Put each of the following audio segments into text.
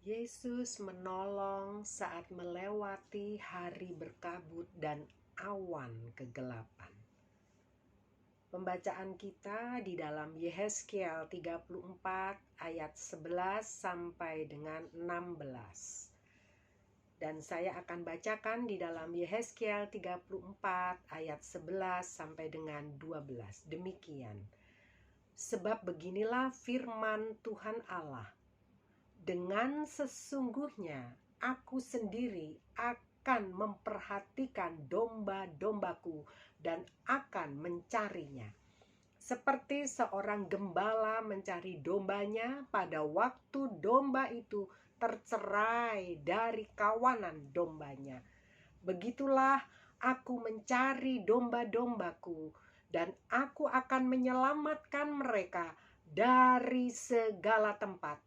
Yesus menolong saat melewati hari berkabut dan awan kegelapan. Pembacaan kita di dalam Yehezkiel 34 ayat 11 sampai dengan 16. Dan saya akan bacakan di dalam Yehezkiel 34 ayat 11 sampai dengan 12. Demikian. Sebab beginilah firman Tuhan Allah. Dengan sesungguhnya aku sendiri akan memperhatikan domba-dombaku dan akan mencarinya. Seperti seorang gembala mencari dombanya pada waktu domba itu tercerai dari kawanan dombanya. Begitulah aku mencari domba-dombaku dan aku akan menyelamatkan mereka dari segala tempat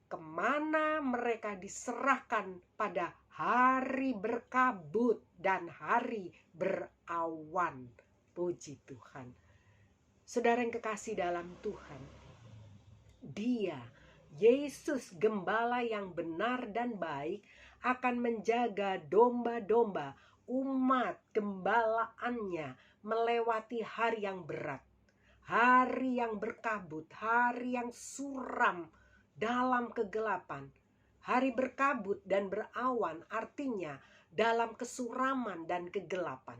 kemana mereka diserahkan pada hari berkabut dan hari berawan. Puji Tuhan. Saudara yang kekasih dalam Tuhan, Dia, Yesus gembala yang benar dan baik, akan menjaga domba-domba umat gembalaannya melewati hari yang berat, hari yang berkabut, hari yang suram, dalam kegelapan. Hari berkabut dan berawan artinya dalam kesuraman dan kegelapan.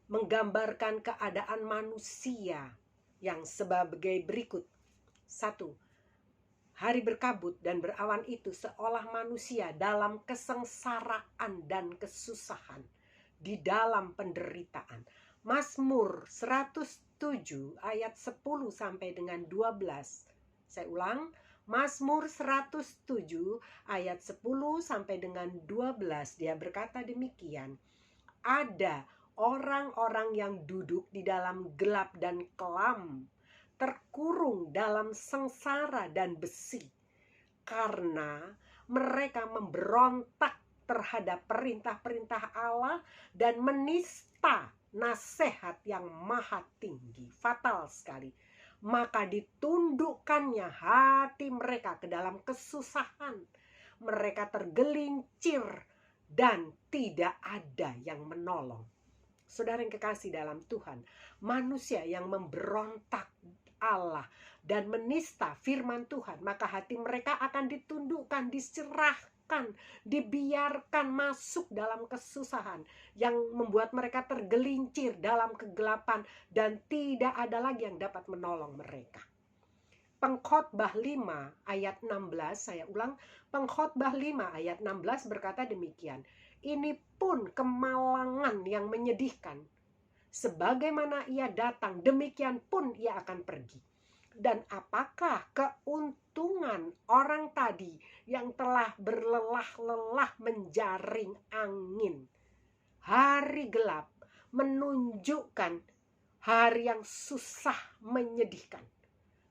Menggambarkan keadaan manusia yang sebagai berikut. 1. Hari berkabut dan berawan itu seolah manusia dalam kesengsaraan dan kesusahan, di dalam penderitaan. Mazmur 107 ayat 10 sampai dengan 12. Saya ulang, Mazmur 107 ayat 10 sampai dengan 12. Dia berkata demikian. Ada orang-orang yang duduk di dalam gelap dan kelam, terkurung dalam sengsara dan besi, karena mereka memberontak terhadap perintah-perintah Allah dan menista nasihat yang maha tinggi. Fatal sekali. Maka ditundukkannya hati mereka ke dalam kesusahan. Mereka tergelincir dan tidak ada yang menolong. Saudara yang kekasih dalam Tuhan, manusia yang memberontak Allah dan menista firman Tuhan, maka hati mereka akan ditundukkan, diserahkan, dibiarkan masuk dalam kesusahan yang membuat mereka tergelincir dalam kegelapan dan tidak ada lagi yang dapat menolong mereka. Pengkhotbah 5 ayat 16, saya ulang, Pengkhotbah 5 ayat 16 berkata demikian. Ini pun kemalangan yang menyedihkan. Sebagaimana ia datang, demikian pun ia akan pergi. Dan apakah keuntungan orang tadi yang telah berlelah-lelah menjaring angin? Hari gelap menunjukkan hari yang susah menyedihkan.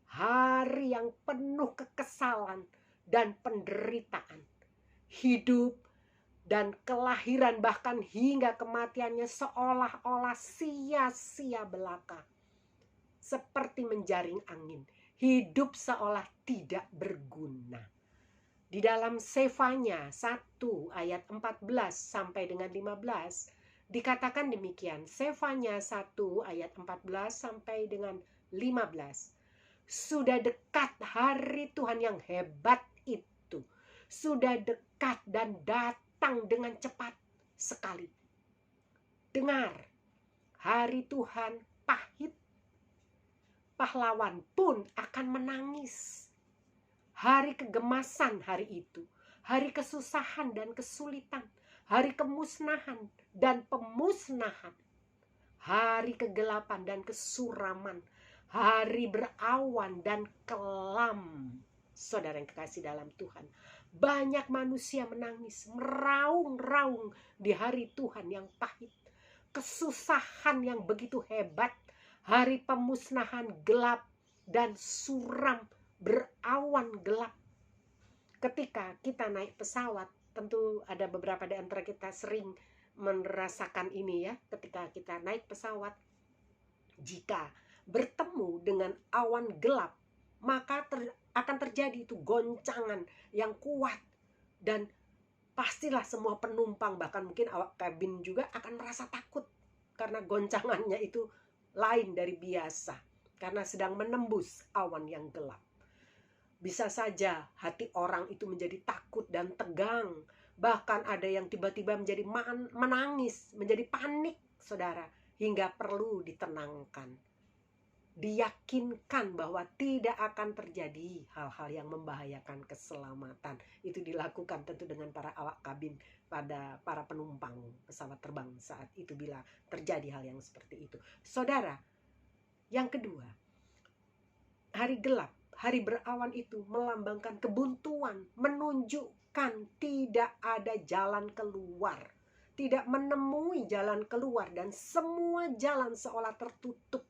Hari yang penuh kekesalan dan penderitaan. Hidup dan kelahiran bahkan hingga kematiannya seolah-olah sia-sia belaka. Seperti menjaring angin. Hidup seolah tidak berguna. Di dalam Sefanya 1 ayat 14 sampai dengan 15 dikatakan demikian. Sefanya 1 ayat 14 sampai dengan 15. Sudah dekat hari Tuhan yang hebat itu. Sudah dekat dan datang dengan cepat sekali. Dengar, hari Tuhan pahit. Pahlawan pun akan menangis. Hari kegemasan hari itu. Hari kesusahan dan kesulitan. Hari kemusnahan dan pemusnahan. Hari kegelapan dan kesuraman. Hari berawan dan kelam. Saudara yang kekasih dalam Tuhan, banyak manusia menangis, meraung-raung di hari Tuhan yang pahit. Kesusahan yang begitu hebat, hari pemusnahan gelap dan suram, berawan gelap. Ketika kita naik pesawat, tentu ada beberapa di antara kita sering merasakan ini ya, ketika kita naik pesawat, jika bertemu dengan awan gelap, maka akan terjadi itu goncangan yang kuat, dan pastilah semua penumpang, bahkan mungkin awak kabin juga akan merasa takut karena goncangannya itu lain dari biasa, karena sedang menembus awan yang gelap. Bisa saja hati orang itu menjadi takut dan tegang, bahkan ada yang tiba-tiba menjadi menangis, menjadi panik, saudara, hingga perlu ditenangkan, diyakinkan bahwa tidak akan terjadi hal-hal yang membahayakan keselamatan. Itu dilakukan tentu dengan para awak kabin, pada para penumpang pesawat terbang saat itu bila terjadi hal yang seperti itu. Saudara, yang kedua, hari gelap, hari berawan itu melambangkan kebuntuan, menunjukkan tidak ada jalan keluar, tidak menemui jalan keluar, dan semua jalan seolah tertutup.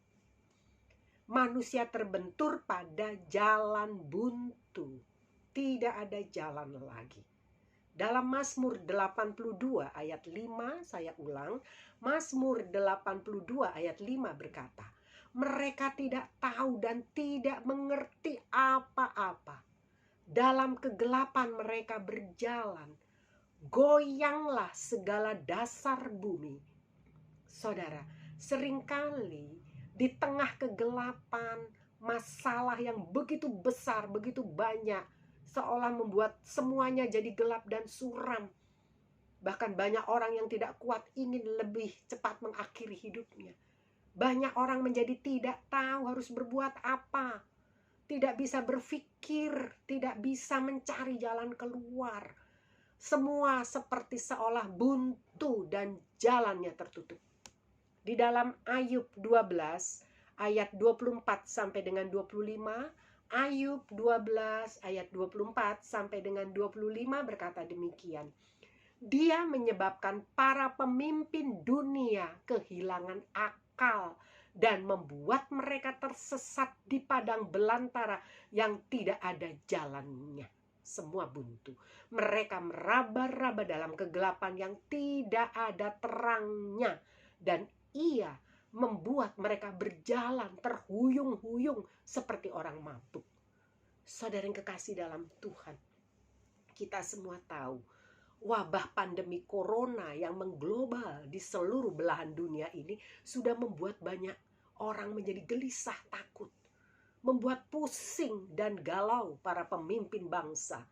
Manusia terbentur pada jalan buntu. Tidak ada jalan lagi. Dalam Mazmur 82 ayat 5, saya ulang, Mazmur 82 ayat 5 berkata, mereka tidak tahu dan tidak mengerti apa-apa. Dalam kegelapan mereka berjalan, goyanglah segala dasar bumi. Saudara, seringkali di tengah kegelapan, masalah yang begitu besar, begitu banyak, seolah membuat semuanya jadi gelap dan suram. Bahkan banyak orang yang tidak kuat ingin lebih cepat mengakhiri hidupnya. Banyak orang menjadi tidak tahu harus berbuat apa, tidak bisa berpikir, tidak bisa mencari jalan keluar. Semua seperti seolah buntu dan jalannya tertutup. Di dalam Ayub 12 ayat 24 sampai dengan 25, Ayub 12 ayat 24 sampai dengan 25 berkata demikian. Dia menyebabkan para pemimpin dunia kehilangan akal dan membuat mereka tersesat di padang belantara yang tidak ada jalannya. Semua buntu. Mereka meraba-raba dalam kegelapan yang tidak ada terangnya, dan ia membuat mereka berjalan terhuyung-huyung seperti orang mabuk. Saudara yang kekasih dalam Tuhan, kita semua tahu wabah pandemi corona yang mengglobal di seluruh belahan dunia ini sudah membuat banyak orang menjadi gelisah, takut, membuat pusing dan galau para pemimpin bangsa,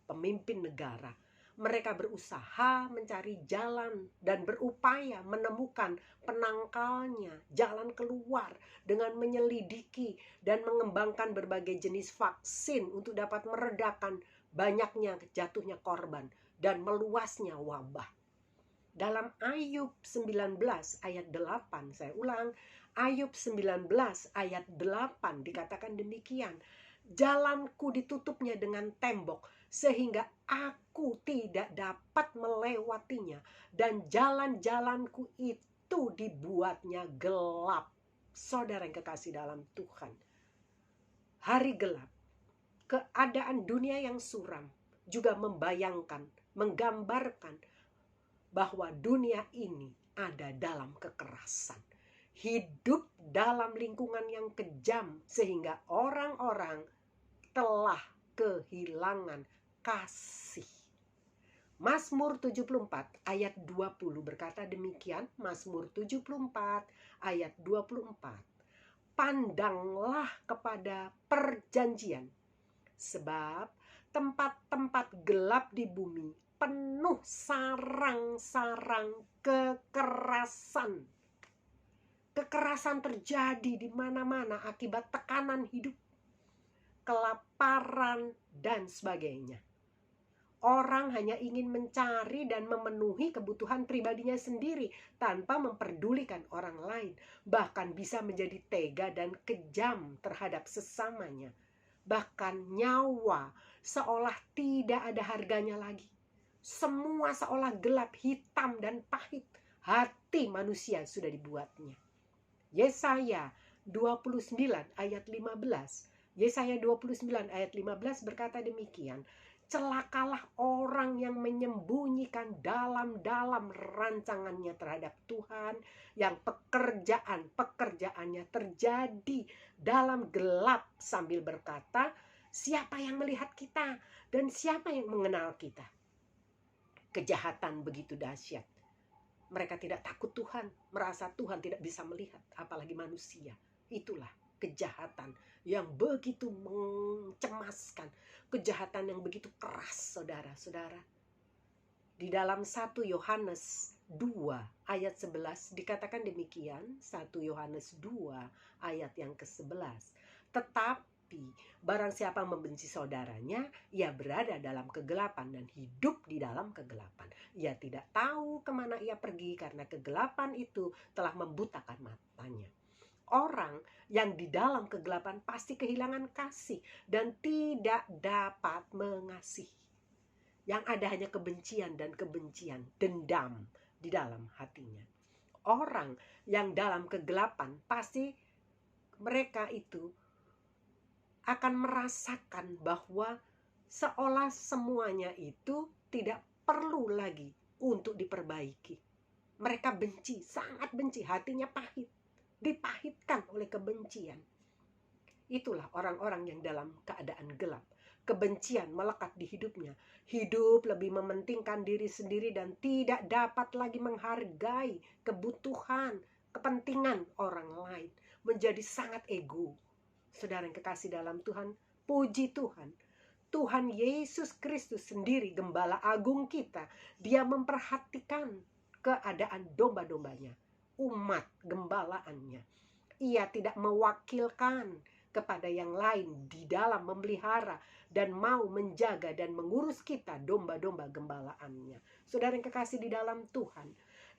pemimpin negara. Mereka berusaha mencari jalan dan berupaya menemukan penangkalnya, jalan keluar, dengan menyelidiki dan mengembangkan berbagai jenis vaksin untuk dapat meredakan banyaknya jatuhnya korban dan meluasnya wabah. Dalam Ayub 19 ayat 8, saya ulang, Ayub 19 ayat 8 dikatakan demikian. Jalanku ditutupnya dengan tembok sehingga aku tidak dapat melewatinya, dan jalan-jalanku itu dibuatnya gelap. Saudara yang kekasih dalam Tuhan, hari gelap, keadaan dunia yang suram juga membayangkan, menggambarkan bahwa dunia ini ada dalam kekerasan, hidup dalam lingkungan yang kejam, sehingga orang-orang telah kehilangan kasih. Mazmur 74 ayat 20 berkata demikian. Mazmur 74 ayat 24. Pandanglah kepada perjanjian, sebab tempat-tempat gelap di bumi penuh sarang-sarang kekerasan. Kekerasan terjadi di mana-mana akibat tekanan hidup, kelaparan, dan sebagainya. Orang hanya ingin mencari dan memenuhi kebutuhan pribadinya sendiri tanpa memperdulikan orang lain. Bahkan bisa menjadi tega dan kejam terhadap sesamanya. Bahkan nyawa seolah tidak ada harganya lagi. Semua seolah gelap, hitam, dan pahit. Hati manusia sudah dibuatnya. Yesaya 29 ayat 15. Yesaya 29 ayat 15 berkata demikian. Celakalah orang yang menyembunyikan dalam-dalam rancangannya terhadap Tuhan, yang pekerjaannya terjadi dalam gelap, sambil berkata, Siapa yang melihat kita dan siapa yang mengenal kita? Kejahatan begitu dahsyat. Mereka tidak takut Tuhan, merasa Tuhan tidak bisa melihat, apalagi manusia. Itulah kejahatan yang begitu mencemaskan, kejahatan yang begitu keras, saudara-saudara. Di dalam 1 Yohanes 2 ayat 11 dikatakan demikian, 1 Yohanes 2 ayat yang ke-11. Tetapi barang siapa membenci saudaranya, ia berada dalam kegelapan dan hidup di dalam kegelapan. Ia tidak tahu kemana ia pergi karena kegelapan itu telah membutakan matanya. Orang yang di dalam kegelapan pasti kehilangan kasih dan tidak dapat mengasihi. Yang ada hanya kebencian dan kebencian, dendam di dalam hatinya. Orang yang dalam kegelapan pasti mereka itu akan merasakan bahwa seolah semuanya itu tidak perlu lagi untuk diperbaiki. Mereka benci, sangat benci, hatinya pahit, dipahitkan oleh kebencian. Itulah orang-orang yang dalam keadaan gelap. Kebencian melekat di hidupnya. Hidup lebih mementingkan diri sendiri dan tidak dapat lagi menghargai kebutuhan, kepentingan orang lain. Menjadi sangat ego. Saudara yang kekasih dalam Tuhan, puji Tuhan. Tuhan Yesus Kristus sendiri, Gembala Agung kita, Dia memperhatikan keadaan domba-dombanya, umat gembalaannya. Ia tidak mewakilkan kepada yang lain di dalam memelihara dan mau menjaga dan mengurus kita, domba-domba gembalaannya. Saudara yang kekasih di dalam Tuhan,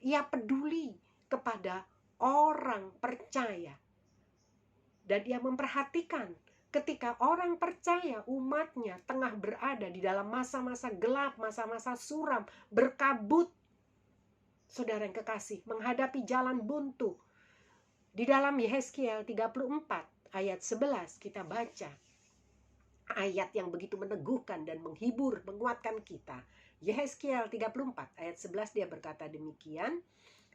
ia peduli kepada orang percaya dan ia memperhatikan ketika orang percaya umatnya tengah berada di dalam masa-masa gelap, masa-masa suram, berkabut. Saudara yang kekasih, menghadapi jalan buntu. Di dalam Yehezkiel 34 ayat 11 kita baca ayat yang begitu meneguhkan dan menghibur, menguatkan kita. Yehezkiel 34 ayat 11 dia berkata demikian,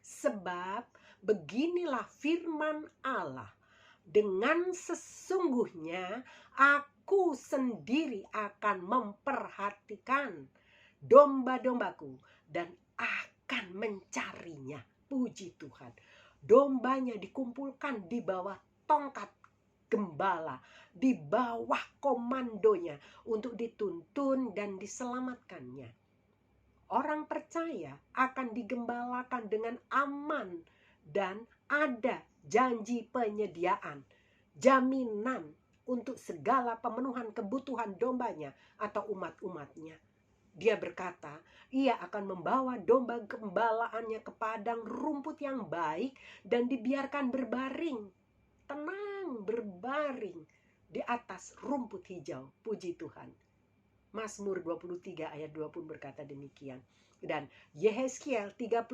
sebab beginilah firman Allah, dengan sesungguhnya aku sendiri akan memperhatikan domba-dombaku dan akan mencarinya. Puji Tuhan. Dombanya dikumpulkan di bawah tongkat gembala, di bawah komandonya untuk dituntun dan diselamatkannya. Orang percaya akan digembalakan dengan aman dan ada janji penyediaan, jaminan untuk segala pemenuhan kebutuhan dombanya atau umat-umatnya. Dia berkata, ia akan membawa domba gembalaannya ke padang rumput yang baik dan dibiarkan berbaring, tenang berbaring di atas rumput hijau. Puji Tuhan. Mazmur 23 ayat 20 berkata demikian. Dan Yehezkiel 34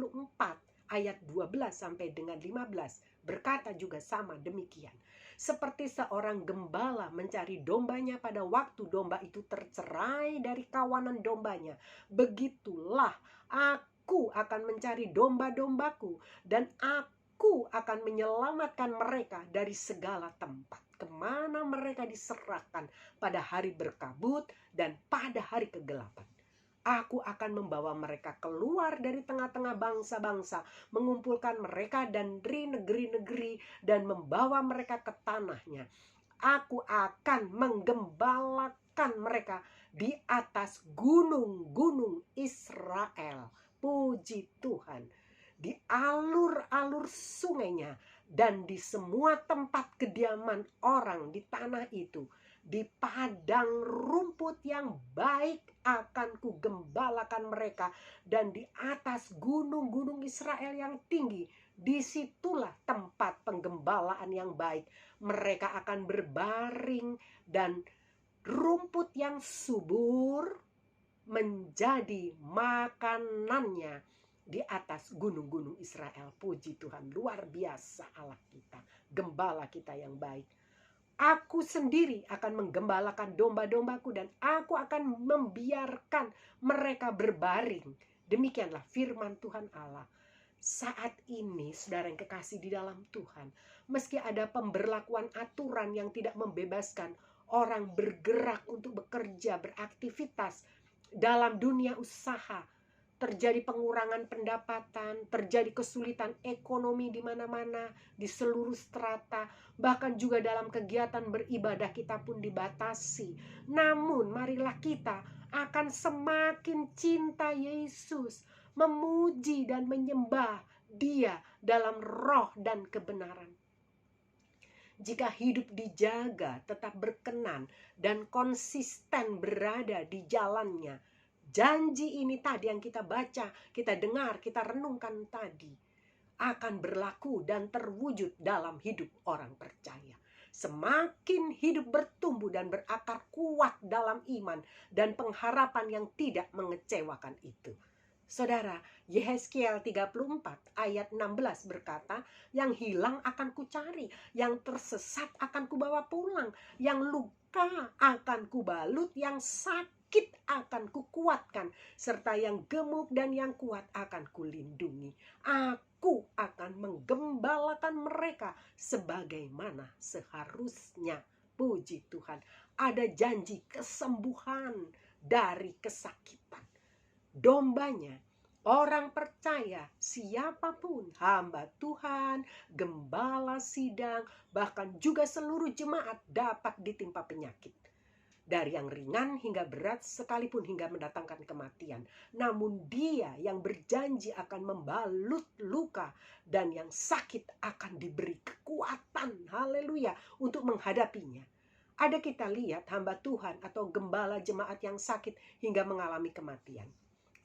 ayat 12 sampai dengan 15 berkata juga sama demikian. Seperti seorang gembala mencari dombanya pada waktu domba itu tercerai dari kawanan dombanya, begitulah aku akan mencari domba-dombaku dan aku akan menyelamatkan mereka dari segala tempat kemana mereka diserahkan pada hari berkabut dan pada hari kegelapan. Aku akan membawa mereka keluar dari tengah-tengah bangsa-bangsa, mengumpulkan mereka dari negeri-negeri dan membawa mereka ke tanahnya. Aku akan menggembalakan mereka di atas gunung-gunung Israel. Puji Tuhan. Di alur-alur sungainya dan di semua tempat kediaman orang di tanah itu, di padang rumput yang baik akan kugembalakan mereka, dan di atas gunung-gunung Israel yang tinggi, disitulah tempat penggembalaan yang baik. Mereka akan berbaring dan rumput yang subur menjadi makanannya di atas gunung-gunung Israel. Puji Tuhan, luar biasa Allah kita, gembala kita yang baik. Aku sendiri akan menggembalakan domba-dombaku dan aku akan membiarkan mereka berbaring. Demikianlah firman Tuhan Allah. Saat ini, saudara yang kekasih di dalam Tuhan, meski ada pemberlakuan aturan yang tidak membebaskan orang bergerak untuk bekerja, beraktivitas dalam dunia usaha. Terjadi pengurangan pendapatan, terjadi kesulitan ekonomi di mana-mana, di seluruh strata, bahkan juga dalam kegiatan beribadah kita pun dibatasi. Namun marilah kita akan semakin cinta Yesus, memuji dan menyembah Dia dalam roh dan kebenaran. Jika hidup dijaga, tetap berkenan dan konsisten berada di jalannya, janji ini tadi yang kita baca, kita dengar, kita renungkan tadi akan berlaku dan terwujud dalam hidup orang percaya. Semakin hidup bertumbuh dan berakar kuat dalam iman dan pengharapan yang tidak mengecewakan itu. Saudara, Yehezkiel 34 ayat 16 berkata, yang hilang akan kucari, yang tersesat akan kubawa pulang, yang luka akan kubalut, yang sakit akan kukuatkan, serta yang gemuk dan yang kuat akan kulindungi. Aku akan menggembalakan mereka sebagaimana seharusnya. Puji Tuhan, ada janji kesembuhan dari kesakitan. Dombanya, orang percaya, siapapun, hamba Tuhan, gembala sidang, bahkan juga seluruh jemaat dapat ditimpa penyakit. Dari yang ringan hingga berat, sekalipun hingga mendatangkan kematian. Namun Dia yang berjanji akan membalut luka, dan yang sakit akan diberi kekuatan, haleluya, untuk menghadapinya. Ada kita lihat hamba Tuhan atau gembala jemaat yang sakit hingga mengalami kematian.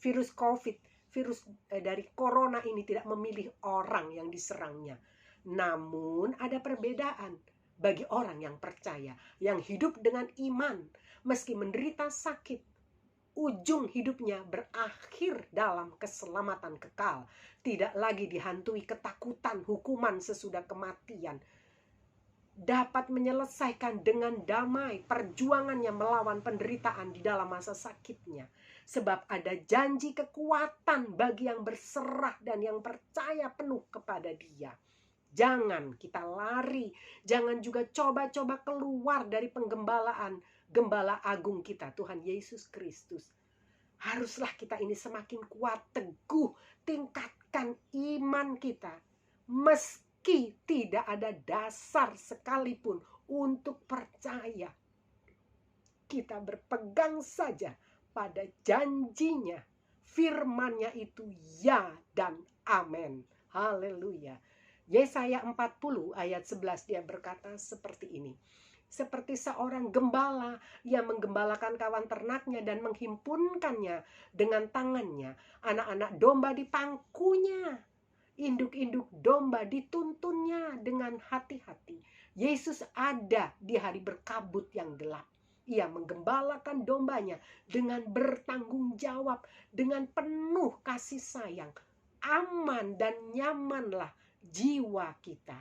Virus COVID, virus dari corona ini tidak memilih orang yang diserangnya. Namun ada perbedaan bagi orang yang percaya, yang hidup dengan iman. Meski menderita sakit, ujung hidupnya berakhir dalam keselamatan kekal. Tidak lagi dihantui ketakutan hukuman sesudah kematian. Dapat menyelesaikan dengan damai perjuangannya melawan penderitaan di dalam masa sakitnya. Sebab ada janji kekuatan bagi yang berserah dan yang percaya penuh kepada Dia. Jangan kita lari, jangan juga coba-coba keluar dari penggembalaan Gembala Agung kita, Tuhan Yesus Kristus. Haruslah kita ini semakin kuat, teguh, tingkatkan iman kita. Meski tidak ada dasar sekalipun untuk percaya, kita berpegang saja pada janjinya. Firman-Nya itu ya dan amin. Haleluya. Yesaya 40 ayat 11 dia berkata seperti ini. Seperti seorang gembala yang menggembalakan kawan ternaknya dan menghimpunkannya dengan tangannya. Anak-anak domba di pangkunya, induk-induk domba dituntunnya dengan hati-hati. Yesus ada di hari berkabut yang gelap. Ia menggembalakan dombanya dengan bertanggung jawab, dengan penuh kasih sayang. Aman dan nyamanlah jiwa kita.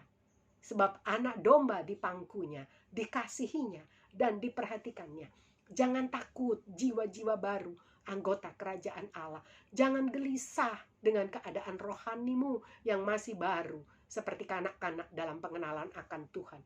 Sebab anak domba di pangkunya, dikasihinya dan diperhatikannya. Jangan takut jiwa-jiwa baru, anggota kerajaan Allah. Jangan gelisah dengan keadaan rohanimu yang masih baru, seperti kanak-kanak dalam pengenalan akan Tuhan.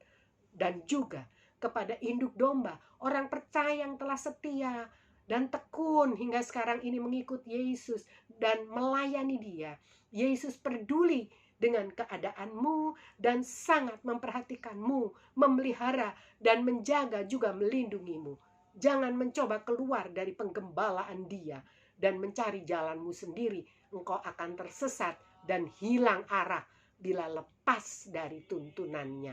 Dan juga kepada induk domba, orang percaya yang telah setia dan tekun hingga sekarang ini mengikut Yesus dan melayani Dia. Yesus peduli dengan keadaanmu dan sangat memperhatikanmu, memelihara dan menjaga juga melindungimu. Jangan mencoba keluar dari penggembalaan Dia dan mencari jalanmu sendiri. Engkau akan tersesat dan hilang arah bila lepas dari tuntunannya.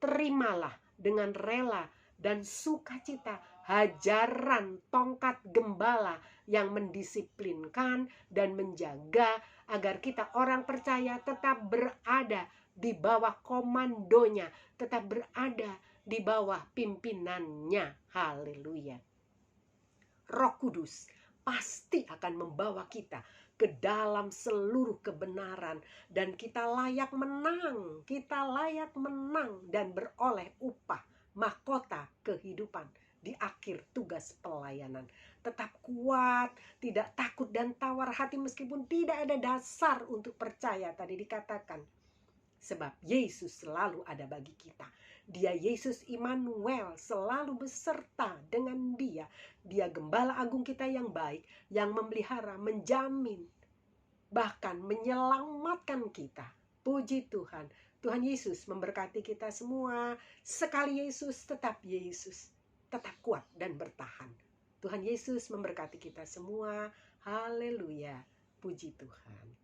Terimalah dengan rela dan sukacita hajaran tongkat gembala yang mendisiplinkan dan menjaga agar kita orang percaya tetap berada di bawah komandonya, tetap berada di bawah pimpinannya. Haleluya. Roh Kudus pasti akan membawa kita ke dalam seluruh kebenaran dan kita layak menang. Kita layak menang dan beroleh upah mahkota kehidupan di akhir tugas pelayanan. Tetap kuat, tidak takut dan tawar hati meskipun tidak ada dasar untuk percaya. Tadi dikatakan, Sebab Yesus selalu ada bagi kita. Dia Yesus Immanuel, selalu beserta dengan dia. Dia gembala agung kita yang baik, yang memelihara, menjamin, bahkan menyelamatkan kita. Puji Tuhan. Tuhan Yesus memberkati kita semua. Sekali Yesus, tetap Yesus. Tetap kuat dan bertahan. Tuhan Yesus memberkati kita semua. Haleluya. Puji Tuhan.